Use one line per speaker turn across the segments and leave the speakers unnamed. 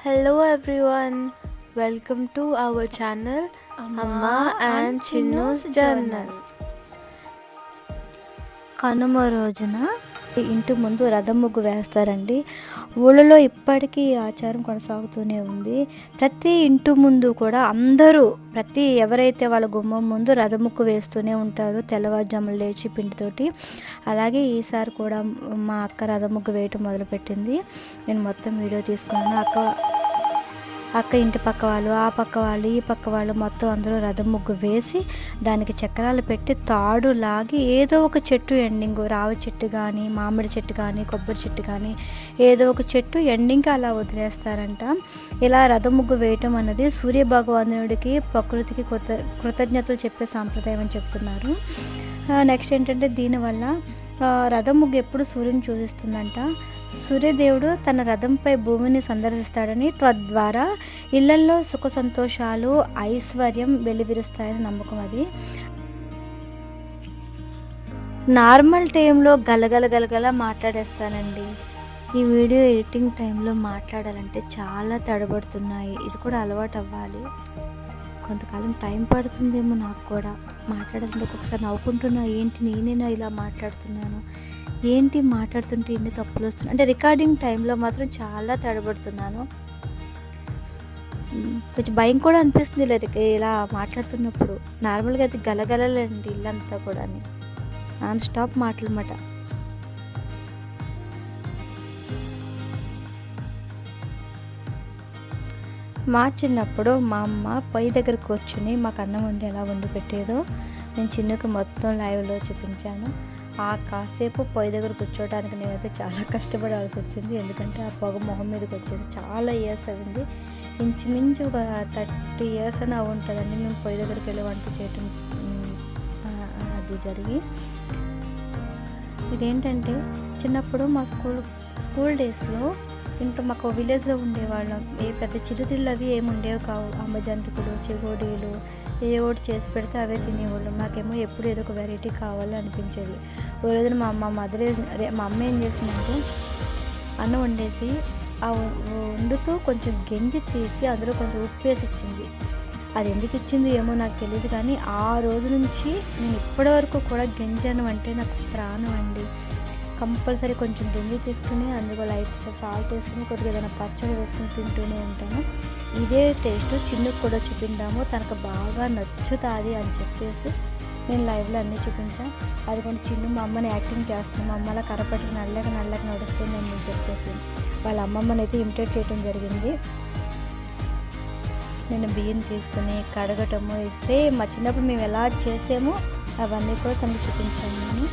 Hello everyone, welcome to our channel Amma and Chinnu's Journal.
Kanuma రోజున ఇంటి ముందు రథం ముగ్గు వేస్తారండి. ఊళ్ళలో ఇప్పటికీ ఈ ఆచారం కొనసాగుతూనే ఉంది. ప్రతి ఇంటి ముందు కూడా అందరూ ఎవరైతే వాళ్ళ గుమ్మం ముందు రథం ముగ్గు వేస్తూనే ఉంటారు తెల్లవారుజామున లేచి పిండితోటి. అలాగే ఈసారి కూడా మా అక్క రథం ముగ్గు వేయటం మొదలుపెట్టింది. నేను మొత్తం వీడియో తీసుకున్నాను. అక్క ఇంటి పక్క వాళ్ళు, ఆ పక్క వాళ్ళు, ఈ పక్క వాళ్ళు మొత్తం అందరూ రథం ముగ్గు వేసి దానికి చక్రాలు పెట్టి తాడు లాగి ఏదో ఒక చెట్టు ఎండింగ్, రావి చెట్టు కానీ, మామిడి చెట్టు కానీ, కొబ్బరి చెట్టు కానీ ఏదో ఒక చెట్టు ఎండింగ్కి అలా వదిలేస్తారంట. ఇలా రథం ముగ్గు వేయటం అన్నది సూర్య భగవానుడికి, ప్రకృతికి కృతజ్ఞతలు చెప్పే సాంప్రదాయం అని చెప్తున్నారు. నెక్స్ట్ ఏంటంటే దీనివల్ల రథం ముగ్గు ఎప్పుడు సూర్యుని సూచిస్తుందంట. సూర్యదేవుడు తన రథంపై భూమిని సందర్శిస్తాడని, తద్వారా ఇళ్లల్లో సుఖ సంతోషాలు, ఐశ్వర్యం వెలువరిస్తాయని నమ్మకం అది. నార్మల్ టైంలో గలగల మాట్లాడేస్తానండి. ఈ వీడియో ఎడిటింగ్ టైంలో మాట్లాడాలంటే చాలా తడబడుతున్నాయి. ఇది కూడా అలవాటు అవ్వాలి. కొంతకాలం టైం పడుతుందేమో నాకు కూడా మాట్లాడాలంటే. ఒక్కొక్కసారి నవ్వుకుంటున్నా, ఏంటి నేనేనా ఇలా మాట్లాడుతున్నాను, ఏంటి మాట్లాడుతుంటే ఎన్ని తప్పులు వస్తున్నాయి అంటే. రికార్డింగ్ టైంలో మాత్రం చాలా తడబడుతున్నాను. కొంచెం భయం కూడా అనిపిస్తుంది ఇలా మాట్లాడుతున్నప్పుడు. నార్మల్గా అది గలగలండి ఇల్లంతా కూడా, నాన్ స్టాప్ మాటలన్నమాట. మా చిన్నప్పుడు మా అమ్మ పొయ్యి దగ్గర కూర్చుని మాకు అన్నం వండి ఎలా వండి పెట్టేదో నేను చిన్నకు మొత్తం లైవ్లో చూపించాను. ఆ కాసేపు పొయ్యి దగ్గర కూర్చోవడానికి నేనైతే చాలా కష్టపడాల్సి వచ్చింది. ఎందుకంటే ఆ పొగ మొహం మీదకి వచ్చేది. చాలా ఇయర్స్ అయింది, ఇంచుమించు ఒక 30 years అని ఉంటుందండి మేము పొయ్యి దగ్గరికి వెళ్ళి వంట చేయటం అది జరిగి. ఇదేంటంటే చిన్నప్పుడు మా స్కూల్ డేస్లో ఇంకా మాకు విలేజ్లో ఉండేవాళ్ళం. ఏ పెద్ద చిరుతిళ్ళు అవి ఏమి ఉండేవి కావు. అమ్మజంతికులు, చెగోడీలు ఏ ఒకటి చేసి పెడితే అవే తినేవాళ్ళం. నాకేమో ఎప్పుడు ఏదో ఒక వెరైటీ కావాలి అనిపించేది. ఓ రోజున మా అమ్మ ఏం చేసిందంటే అన్నం వండేసి ఆ వండుతూ కొంచెం గంజి తీసి అందులో కొంచెం ఉప్పు వేసి ఇచ్చింది. అది ఎందుకు ఇచ్చింది ఏమో నాకు తెలియదు, కానీ ఆ రోజు నుంచి నేను ఇప్పటివరకు కూడా గంజి అన్నం అంటే నాకు ప్రాణం అండి. కంపల్సరీ కొంచెం గంజి తీసుకుని అందులో లైట్ సాల్ట్ వేసుకుని కొద్దిగా ఏదైనా పచ్చడి వేసుకుని తింటూనే ఉంటాను. ఇదే టేస్ట్ చిన్నుకు కూడా చూపిందాము, తనకు బాగా నచ్చుతుంది అని చెప్పేసి నేను లైవ్లో అన్నీ చూపించాను. అది కొంచెం చిన్ను మా అమ్మని యాక్టింగ్ చేస్తుంది. మా అమ్మలా కరపట్టి నల్లగా నడుస్తుంది అని చెప్పేసి వాళ్ళ అమ్మమ్మని అయితే ఇమిటేట్ చేయడం జరిగింది. నేను బియ్యం తీసుకుని కడగటము సేమ్ మా చిన్నప్పుడు మేము ఎలా చేసామో అవన్నీ కూడా తనకు చూపించాను నేను.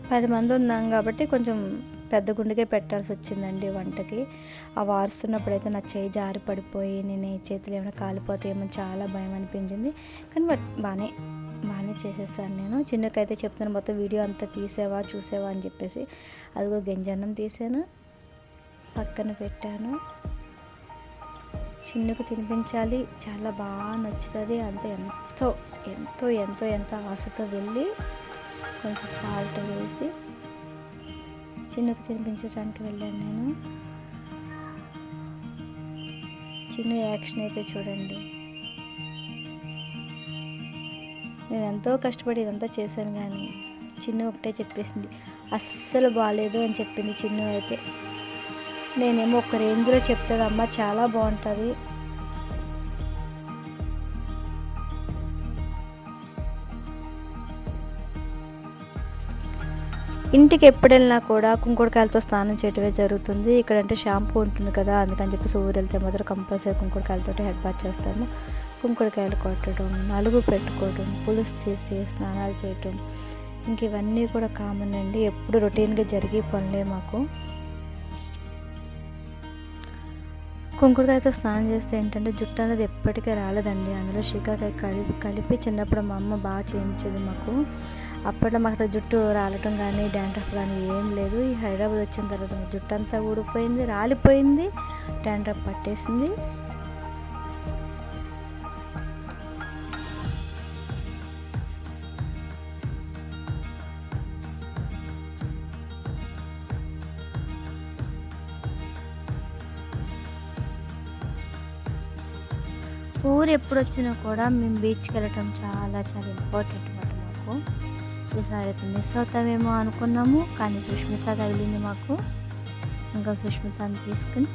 10 మంది ఉన్నాం కాబట్టి కొంచెం పెద్ద గుండెకే పెట్టాల్సి వచ్చిందండి వంటకి. ఆ వారుస్తున్నప్పుడైతే నా చేయి జారి పడిపోయి నేను చేతులు ఏమైనా కాలిపోతాయేమో చాలా భయం అనిపించింది. కానీ బాగానే చేసేసాను నేను. చిన్నకైతే చెప్తాను మొత్తం వీడియో అంతా చూసావా అని చెప్పేసి. అదిగో గంజన్నం తీసాను, పక్కన పెట్టాను. చిన్నకు తినిపించాలి, చాలా బాగా నచ్చుతుంది. అంతే ఎంతో ఆశతో వెళ్ళి కొంచెం సాల్ట్ వేసి చిన్నకు తినిపించడానికి వెళ్ళాను నేను. చిన్న యాక్షన్ అయితే చూడండి. నేను ఎంతో కష్టపడి ఇదంతా చేశాను, కానీ చిన్న ఒకటే చెప్పేసింది అస్సలు బాగాలేదు అని చెప్పింది చిన్న అయితే. నేనేమో ఒక రేంజ్లో చెప్తుంది అమ్మ చాలా బాగుంటుంది. ఇంటికి ఎప్పుడు వెళ్ళినా కూడా కుంకుడుకాయలతో స్నానం చేయటమే జరుగుతుంది. ఇక్కడంటే షాంపూ ఉంటుంది కదా, అందుకని చెప్పేసి ఊరు వెళ్తే మాత్రం కంపల్సరీ కుంకుడుకాయలతో హెడ్ బాత్ చేస్తాము. కుంకుడుకాయలు కొట్టడం, నలుగు పెట్టుకోవడం, పులుసు తీసి స్నానాలు చేయటం, ఇంక ఇవన్నీ కూడా కామన్ అండి. ఎప్పుడు రొటీన్గా జరిగే పనులే మాకు. కుంకుడుకాయతో స్నానం చేస్తే ఏంటంటే జుట్టు అనేది ఎప్పటికీ రాలేదండి. అందులో షికాకాయ కలిపి చిన్నప్పుడు మా అమ్మ బాగా చేయించేది మాకు. అప్పట్లో మాకు అట్లా జుట్టు రాలటం కానీ డాండ్రఫ్ కానీ ఏం లేదు. ఈ హైదరాబాద్ వచ్చిన తర్వాత మా జుట్టు అంతా ఊడిపోయింది, రాలిపోయింది, డాండ్రఫ్ పట్టేసింది. ఊరు ఎప్పుడు వచ్చినా కూడా మేము బీచ్కి వెళ్ళటం చాలా చాలా ఇంపార్టెంట్ అన్నమాట మాకు. ఈసారి అయితే మిస్ అవుతామేమో అనుకున్నాము, కానీ సుష్మిత తగిలింది మాకు. ఇంకా సుష్మితని తీసుకుని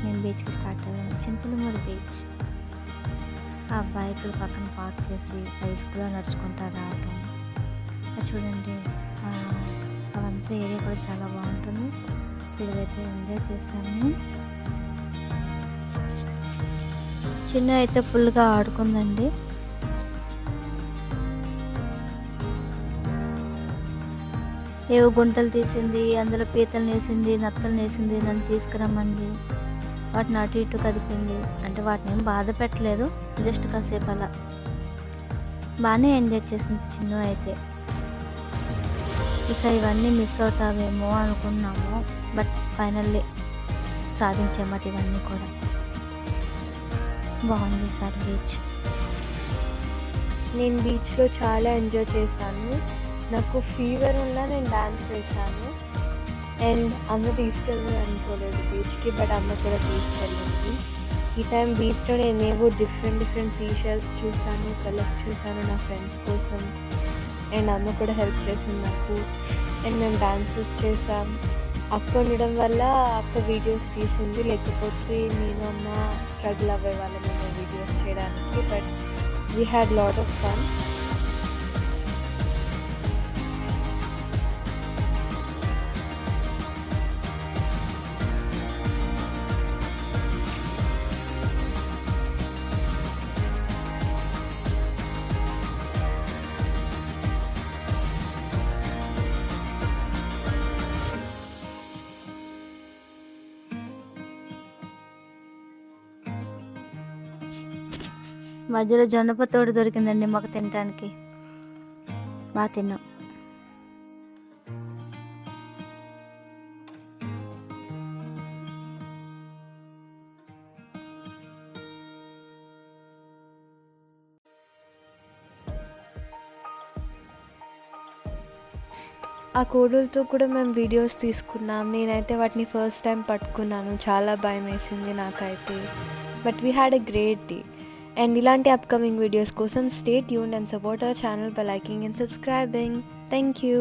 మేము బీచ్కి స్టార్ట్ అయ్యాము. చింతలమూరి బీచ్. ఆ బైకులు పక్కన పార్క్ చేసి బైక్లో నడుచుకుంటా రావటం. అది చూడండి, అవంతా ఏరియా కూడా చాలా బాగుంటుంది. ఇదైతే ఎంజాయ్ చేశాము. చిన్న అయితే ఫుల్గా ఆడుకుందండి. ఏవో గుంటలు తీసింది, అందులో పీతలు వేసింది, నత్తలు వేసింది, నన్ను తీసుకురమ్మంది. వాటిని అటు ఇటు కదిపింది. అంటే వాటిని ఏం బాధ పెట్టలేదు, జస్ట్ కాసేపు అలా బాగానే ఎంజాయ్ చేసింది చిన్న అయితే. ఈసారి ఇవన్నీ మిస్ అవుతావేమో అనుకున్నాము, బట్ ఫైనల్లీ సాధించామట ఇవన్నీ కూడా. బాగుంది సార్ బీచ్.
నేను బీచ్లో చాలా ఎంజాయ్ చేశాను. నాకు ఫీవర్ ఉన్నా నేను డాన్స్ వేశాను. అండ్ అమ్మ తీసుకెళ్ళింది అనుకోలేదు బీచ్కి, బట్ అమ్మ కూడా తీసుకెళ్ళింది. ఈ టైం బీచ్లో నేనేవో డిఫరెంట్ సీషెల్స్ చూసాను, కలెక్ట్ చేశాను నా ఫ్రెండ్స్ కోసం. అండ్ అమ్మ కూడా హెల్ప్ చేసింది నాకు. అండ్ మేము డాన్సెస్ చేసాం. అక్క ఉండడం వల్ల అక్క వీడియోస్ తీసింది, లేకపోతే నేను అమ్మ స్ట్రగుల్ అవ్వేవాళ్ళం వీడియోస్ చేయడానికి. But we had lot of fun.
మధ్యలో జొన్నపతోడు దొరికిందండి మాకు తినడానికి. బాగా తిన్నాం.
ఆ కోడలతో కూడా మేము వీడియోస్ తీసుకున్నాం. నేనైతే వాటిని ఫస్ట్ టైం పట్టుకున్నాను, చాలా భయం వేసింది నాకైతే. But we had a great day. And ఇలాంటి అప్కమింగ్ వీడియోస్ కోసం stay tuned and support our channel by liking and subscribing. Thank you.